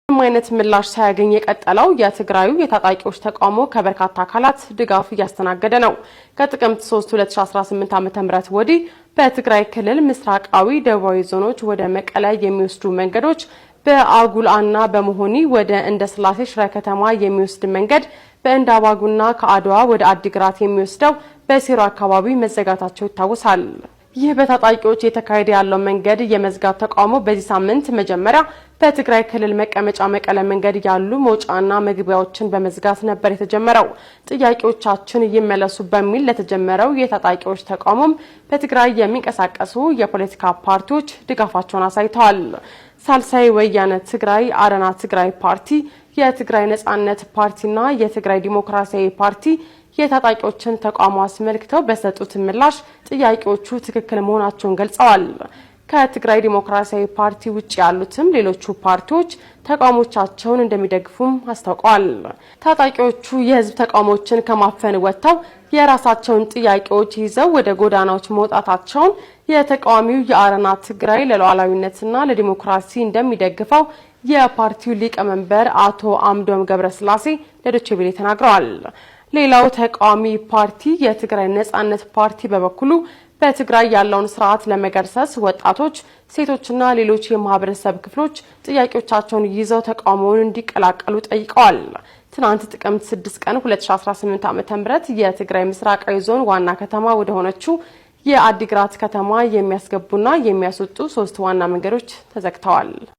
አይነት ምላሽ ሳያገኝ የቀጠለው የትግራዩ የታጣቂዎች ተቃውሞ ከበርካታ አካላት ድጋፍ እያስተናገደ ነው። ከጥቅምት 3 2018 ዓ.ም ወዲህ በትግራይ ክልል ምስራቃዊ ደቡባዊ ዞኖች ወደ መቀለ የሚወስዱ መንገዶች በአጉልአና በመሆኒ ወደ እንደስላሴ ሽረ ከተማ የሚወስድ መንገድ በእንዳባጉና ከአድዋ ወደ አዲግራት የሚወስደው በሲሮ አካባቢ መዘጋታቸው ይታወሳል። ይህ በታጣቂዎች የተካሄደ ያለው መንገድ የመዝጋት ተቃውሞ በዚህ ሳምንት መጀመሪያ በትግራይ ክልል መቀመጫ መቀለ መንገድ ያሉ መውጫና መግቢያዎችን በመዝጋት ነበር የተጀመረው። ጥያቄዎቻችን ይመለሱ በሚል ለተጀመረው የታጣቂዎች ተቃውሞም በትግራይ የሚንቀሳቀሱ የፖለቲካ ፓርቲዎች ድጋፋቸውን አሳይተዋል። ሳልሳይ ወያነ ትግራይ፣ አረና ትግራይ ፓርቲ፣ የትግራይ ነጻነት ፓርቲና የትግራይ ዲሞክራሲያዊ ፓርቲ የታጣቂዎችን ተቃውሞ አስመልክተው በሰጡት ምላሽ ጥያቄዎቹ ትክክል መሆናቸውን ገልጸዋል። ከትግራይ ዲሞክራሲያዊ ፓርቲ ውጪ ያሉትም ሌሎቹ ፓርቲዎች ተቃውሞቻቸውን እንደሚደግፉም አስታውቀዋል። ታጣቂዎቹ የህዝብ ተቃውሞችን ከማፈን ወጥተው የራሳቸውን ጥያቄዎች ይዘው ወደ ጎዳናዎች መውጣታቸውን የተቃዋሚው የአረና ትግራይ ለሉዓላዊነትና ለዲሞክራሲ እንደሚደግፈው የፓርቲው ሊቀመንበር አቶ አምዶም ገብረስላሴ ለዶይቼ ቬለ ተናግረዋል። ሌላው ተቃዋሚ ፓርቲ የትግራይ ነጻነት ፓርቲ በበኩሉ በትግራይ ያለውን ስርዓት ለመገርሰስ ወጣቶች፣ ሴቶችና ሌሎች የማህበረሰብ ክፍሎች ጥያቄዎቻቸውን ይዘው ተቃውሞውን እንዲቀላቀሉ ጠይቀዋል። ትናንት ጥቅምት 6 ቀን 2018 ዓ.ም የትግራይ ምስራቃዊ ዞን ዋና ከተማ ወደ ሆነችው የአዲግራት ከተማ የሚያስገቡና የሚያስወጡ 3 ዋና መንገዶች ተዘግተዋል።